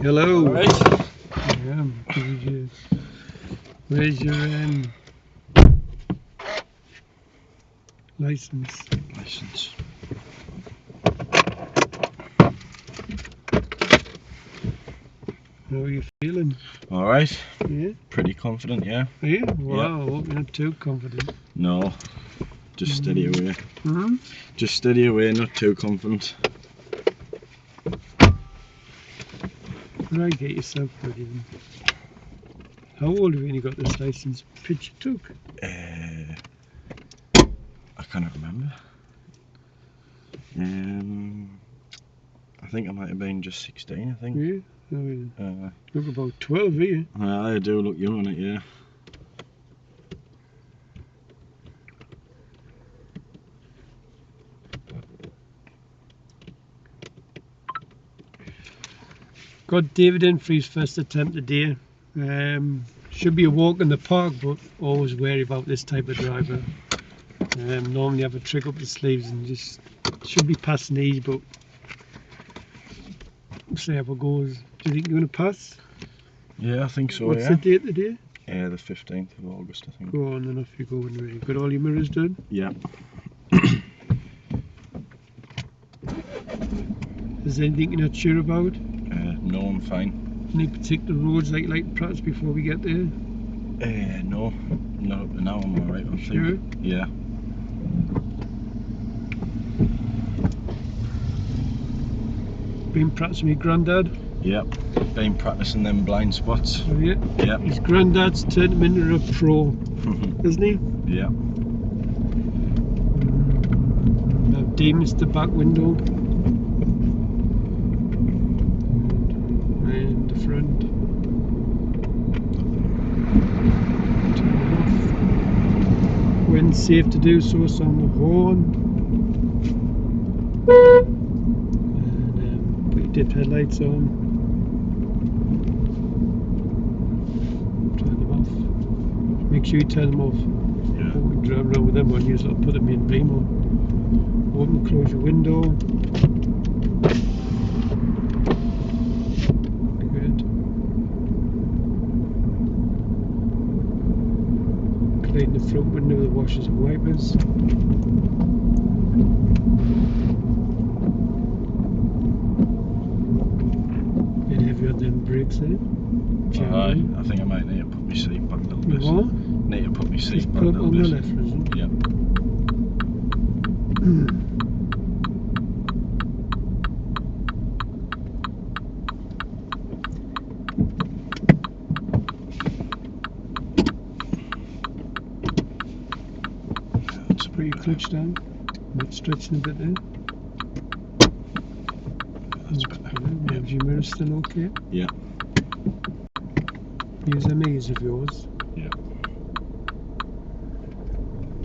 Hello. All right. Yeah, where's your license? How are you feeling? All right. Yeah. Pretty confident, yeah. Are you? Wow. Yeah. I hope you're not too confident. No. Just steady away. Hmm. Just steady away, not too confident. Right, get yourself ready then. How old have you when you got this license? Pitch you took? I cannot remember. I think I might have been just 16, I think. Yeah. Oh, look about 12, are you? I do look young on it, yeah. Got David in for his first attempt today. Should be a walk in the park, but always wary about this type of driver. Normally have a trick up the sleeves and just should be passing easy, but we'll see how it goes. Do you think you're going to pass? Yeah, I think so, What's yeah. the date today? Yeah, the 15th of August, I think. Go on, then off you go when you're ready. Got all your mirrors done? Yeah. Is there anything you're not sure about? No, I'm fine. Any particular roads that you like to practice before we get there? No. Not up to now, I'm alright, I think. Sure? Yeah. Been practicing with Grandad? Yep. Been practicing them blind spots. Have you? Yep. His Grandad's turned him into a pro, isn't he? Yeah. Now demons the back window. And the front. Turn it off. When safe to do so, it's on the horn. And put your dip headlights on. Turn them off. Make sure you turn them off. Yeah. We can drive around with them on, use like put them in beam on. Open and close your window. Good. Clean the front window with the washers and wipers. Bit heavy on them brakes there. Aye, I think I might need to put my seat back a little You bit. what? Need to put my seat Just back put a up little on bit. the left, isn't it? Yep. That's Put your clutch down. Bit stretching a bit there. That's better. Yeah, is your mirror still okay? Yeah. Use them ears of yours. Yeah.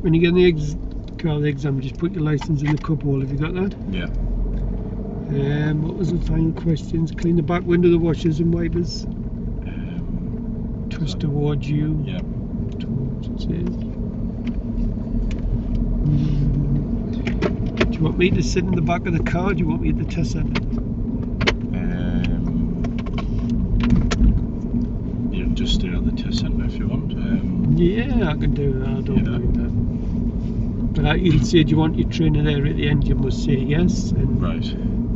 When you get in the car exam, just put your license in the cup hole. Have you got that? Yeah. What was the final questions? Clean the back window, the washers and wipers. Twist towards you. Yeah. Towards it says. Do you want me to sit in the back of the car? Or do you want me at the test centre? You can just stay at the test centre if you want. Yeah, I can do that. I don't mind that. But you'll say, do you want your trainer there at the end? You must say yes. And Right.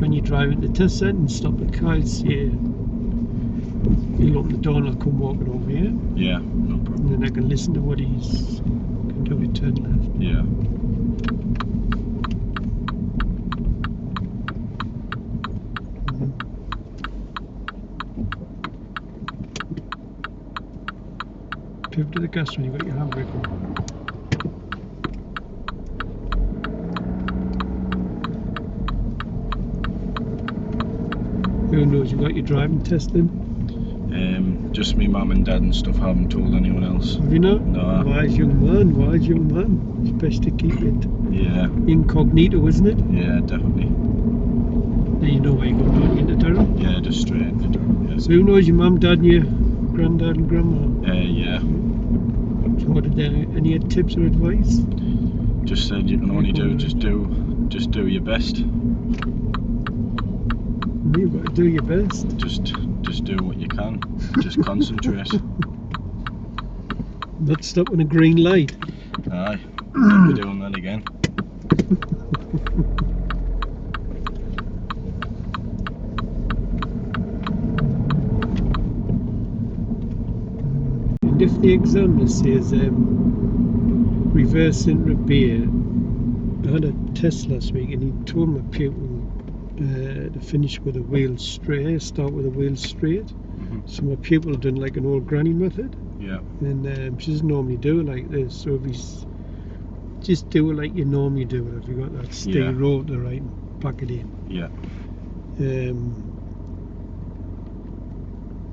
when you drive into the test centre and stop the car, you'll say, you'll open the door and I'll come walking over here. Yeah, no And problem. then I can listen to what he's can do a turn left. Yeah. Pivot to the gas when you've got your handbrake on. Who knows, you got your driving test in? Just me mum and dad and stuff. I haven't told anyone else. Have you not? No. Wise young man, wise young man. It's best to keep it Yeah. incognito, isn't it? Yeah, definitely. Then you know where you're going, don't you, into Durham? Yeah, just straight into Durham. Yeah. So who knows your mum, dad and your granddad and grandma? Yeah. So what did they, any tips or advice? Just said you can only do just do your best. You've got to do your best. Just do what you can. Just concentrate. Not stop on a green light. Aye, never doing that again. And if the examiner says reverse into rear, I had a test last week and he told my pupil to finish with the wheels straight, start with the wheels straight. So my pupil done like an old granny method. Yeah. And she doesn't normally do it like this. So if he's just do it like you normally do it, if you got that steady road to the right and pack it in. Yeah.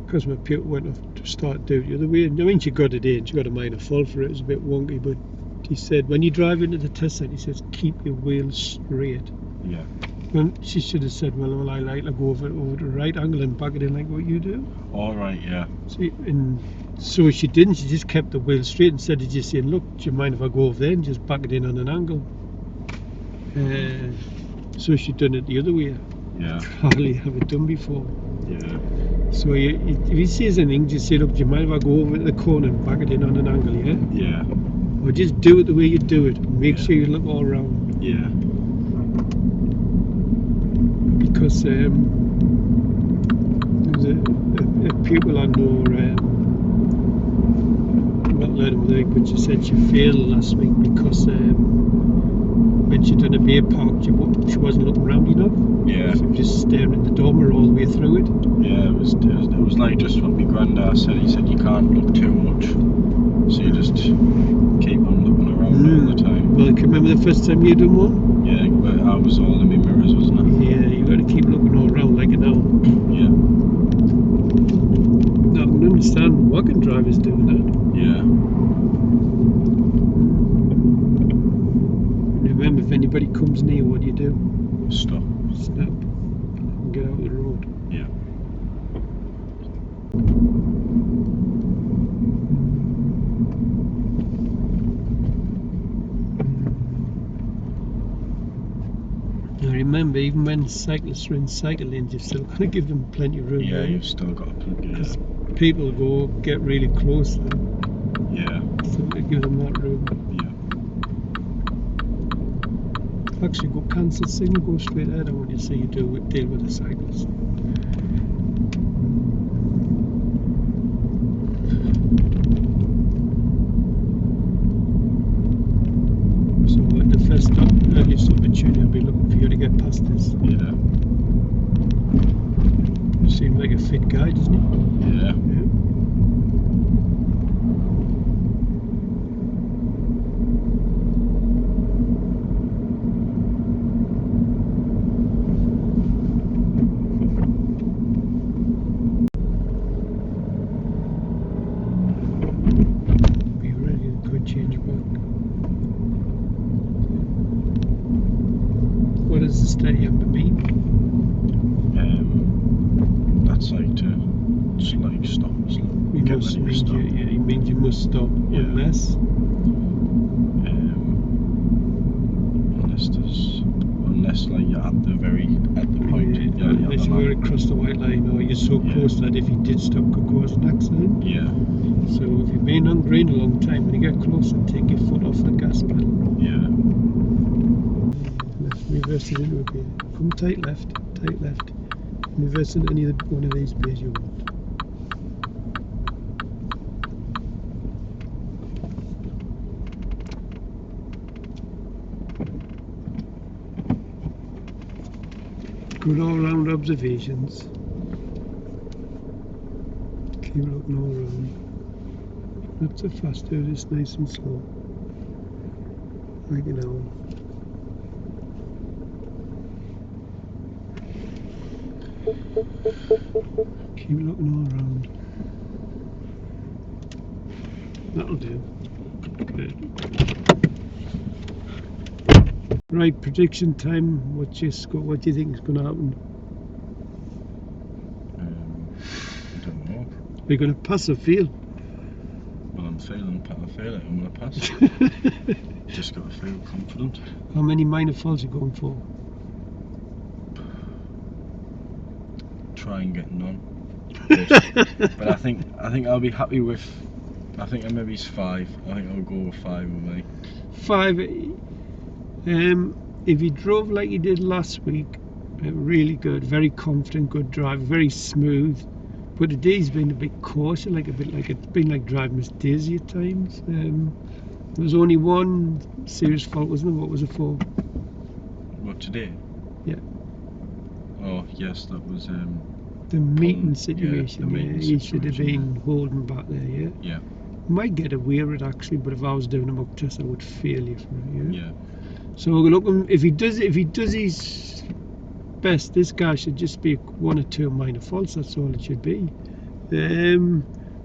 Because my pupil went off to start doing it the other way. I mean, she got it in. She got a minor fault for it. It was a bit wonky, but he said when you drive into the test site, he says keep your wheels straight. Yeah. Well, she should have said, well, I like to go over the right angle and back it in like what you do. All right. Yeah. So she didn't. She just kept the wheel straight instead of just saying, look, do you mind if I go over there and just back it in on an angle? So she done it the other way. Yeah. Hardly have it done before. Yeah. So if he says anything, just say, look, do you mind if I go over to the corner and back it in on an angle, yeah? Yeah. Or just do it the way you do it. Make sure you look all around. Yeah. Because there was a pupil I know, I'm not learning with her, but she said she failed last week because when she done a beer park, she wasn't looking round enough. Yeah. So just staring at the dormer all the way through it. Yeah, it was like just what my granddad said. He said you can't look too much, so you just keep on looking around all the time. Well, can you remember the first time you done one? Yeah, but I was all in my mirrors, wasn't it? Yeah, you got to keep looking all around like an owl. Yeah. No, I can understand wagon drivers doing that. Yeah. Remember, if anybody comes near, what do you do? Stop. Stop and get out of the road. Yeah. Now remember, even when cyclists are in cycle lanes, you've still got to give them plenty of room. Yeah, right? you've still got plenty. Because people get really close to them. Yeah. So to give them that room. Yeah. Actually, go cancel signal, go straight ahead. I want you to see you deal with the cyclists. So at the first earliest opportunity, I'll be looking for you to get past this. Yeah. You seem like a fit guy, doesn't he? Yeah. Be ready to go change back. What does the steady amber mean? That's like to just like stop. It must mean it means you must stop unless unless like you're at the point. unless you were across the white line or you're so close that if you did stop could cause an accident. Yeah. So if you've been on green a long time, when you get closer, take your foot off the gas pedal. Yeah. Reverse it into a gear. Come tight left. Reverse into any one of these gears you want. Good all round observations. Keep looking all around. Not so fast, do this nice and slow. Like an owl. Keep looking all around. That'll do. Good. Right, prediction time. What do you think is going to happen? I don't know. Are you going to pass or fail? Well, I'm failing. I fail it. I'm going to pass. Just got to feel confident. How many minor faults are you going for? try and get none. But I think I'll be happy with. I think maybe it's 5. I think I'll go with 5 with me. 5. If you drove like you did last week, really good, very confident, good drive, very smooth. But today's been a bit cautious, like it's been like driving Miss Daisy at times. There was only one serious fault, wasn't there? What was it for? What, today? Yeah. Oh yes, that was The meeting situation. the meeting He should have situation, been holding back there. Yeah. Yeah. Might get away with it actually, but if I was doing a mock test, I would fail you for it. Yeah. Yeah. So we're looking. If he does his best, this guy should just be 1 or 2 minor faults. That's all it should be.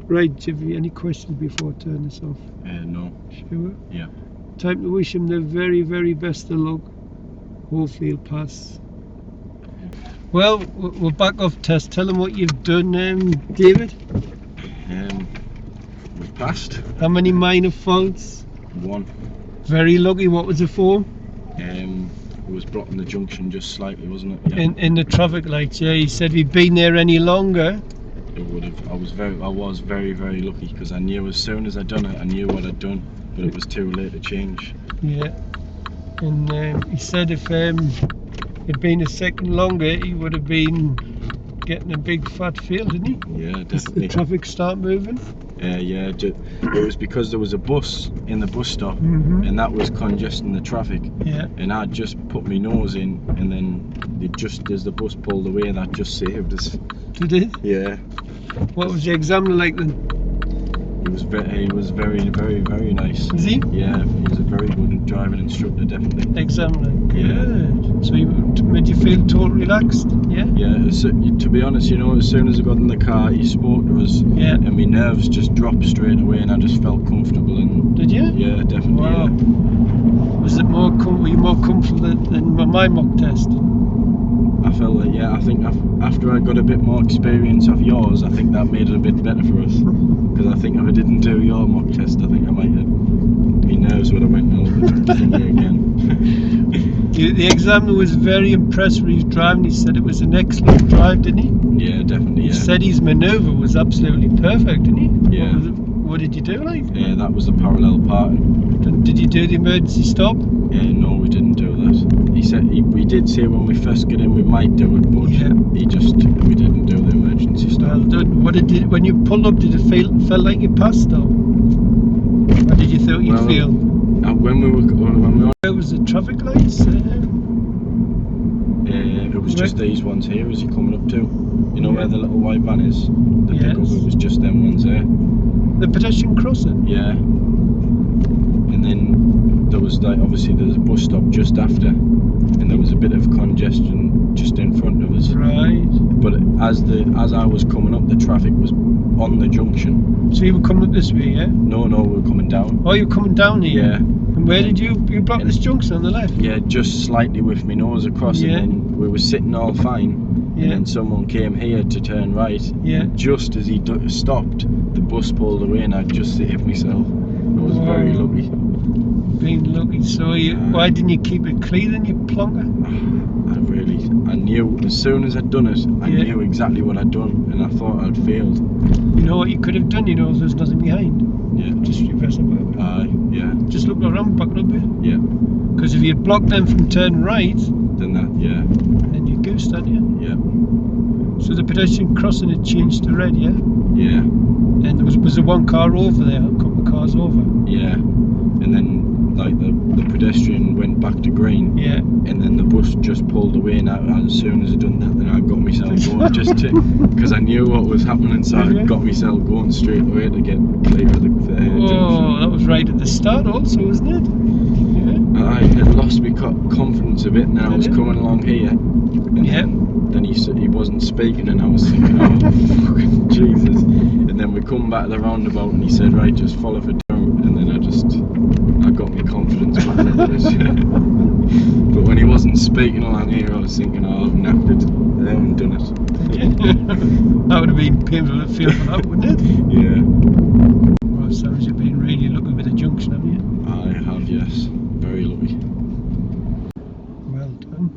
Right, Jivy, any questions before I turn this off? No. Sure. Yeah. Time to wish him the very, very best of luck. Hopefully he'll pass. Well, we're back off test. Tell him what you've done, David. We've passed. How many minor faults? 1. Very lucky. What was it for? It was blocking the junction just slightly, wasn't it? Yeah. In the traffic lights. Yeah. He said if he'd been there any longer. It would have. I was very, very lucky because I knew as soon as I'd done it, I knew what I'd done, but it was too late to change. Yeah. And he said if it'd been a second longer, he would have been getting a big fat fail, didn't he? Yeah, definitely. The traffic start moving. Yeah. It was because there was a bus in the bus stop, and that was congesting the traffic. Yeah. And I just put my nose in, and then just as the bus pulled away, that just saved us. Did it? Yeah. What was the examiner like then? He was very, very, very nice. Was he? Yeah, he was a very good driving instructor, definitely. Examiner. Yeah. Good. So he made you feel totally relaxed? Yeah? Yeah, so, to be honest, as soon as I got in the car, he spoke to us, Yeah. and my nerves just dropped straight away, and I just felt comfortable. And Did you? yeah, definitely. Wow. Yeah. Was it were you more comfortable than my mock test? I felt that, yeah. I think after I got a bit more experience of yours, I think that made it a bit better for us. Because I think if I didn't do your mock test, I think I might have. My nerves would have went over the thingy again. The examiner was very impressed when he was driving. He said it was an excellent drive, didn't he? Yeah, definitely. He Yeah. said his manoeuvre was absolutely perfect, didn't he? Yeah. What did you do, like? Yeah, that was the parallel parking. Did you do the emergency stop? Yeah, no, we didn't do that. He said we did say when we first get in we might do it, but we didn't do the emergency stop. Well done. When you pulled up? Did it felt like you passed, though? Or did you think you'd feel? When we were Where was the traffic lights? it was just these ones here as you're coming up to. You know Yeah. where the little white van is? The Yes. pickup, it was just them ones there. The pedestrian crossing? Yeah. And then there was obviously there's a bus stop just after, and there was a bit of congestion just in front of us. Right. But as I was coming up, the traffic was on the junction. So you were coming up this way, yeah? No, we were coming down. Oh, you were coming down here? Yeah. And where did you block this junction on the left? Yeah, just slightly with my nose across, Yeah. and then we were sitting all fine. Yeah. And then someone came here to turn right. Yeah. And just as he stopped, the bus pulled away, and I just saved myself. I was very Wow. lucky. Being lucky. So why didn't you keep it clear then, you plonker? I knew as soon as I'd done it, I Yeah. knew exactly what I'd done, and I thought I'd failed. You know what you could have done, if there's nothing behind? Yeah. Just reverse it back. Aye. Yeah. Just look around, back it up a bit. Yeah. Because if you blocked them from turning right, Then that. Yeah. then you goosed, hadn't you? Yeah. So the pedestrian crossing had changed to red, yeah? Yeah. And was there one car over there, a couple of cars over? Yeah. And then the pedestrian went back to green. Yeah. And then the bus just pulled away, and as soon as I done that, then I got myself going because I knew what was happening, so I got myself going straight away to get clear of the junction. Oh, that was right at the start also, wasn't it? Yeah. I had lost my confidence a bit, and then I was coming along here, and Yeah. then he said he wasn't speaking, and I was thinking, oh fucking Jesus! And then we come back to the roundabout, and he said, right, just follow for Durham, and then I got my confidence back. But when he wasn't speaking along here, I was thinking, oh, I've napped it. I haven't done it. That would have been painful to feel for that, wouldn't it? Yeah. Well, it sounds you've been really lucky with the junction, haven't you? I have, yes. Very lucky. Well done.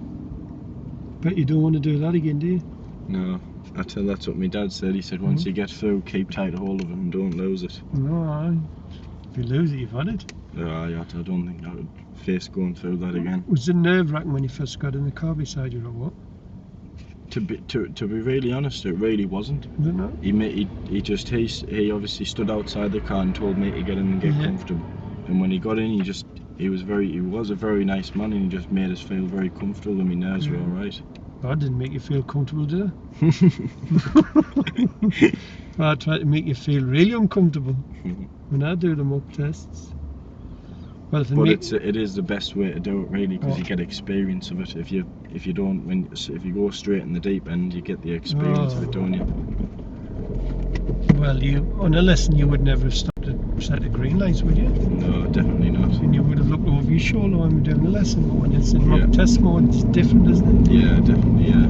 Bet you don't want to do that again, do you? No, that's what my dad said. He said once you get through, keep tight hold of it and don't lose it. No, if you lose it, you've had it. I don't think I would face going through that again. Was it nerve-wracking when you first got in the car beside you, or what? To be really honest, it really wasn't. Was it not? He obviously stood outside the car and told me to get in and get comfortable. And when he got in, he was a very nice man, and he just made us feel very comfortable, and my nerves were all right. I didn't make you feel comfortable, did I? I tried to make you feel really uncomfortable when I do the mock tests. Well, it is the best way to do it, really, because you get experience of it. If you go straight in the deep end, you get the experience of it, don't you? Well, on a lesson you would never have stopped at set of green lights, would you? No, definitely not. And you would have looked over your shoulder when we're doing the lesson, but when it's in mock test mode, it's different, isn't it? Yeah, definitely, yeah.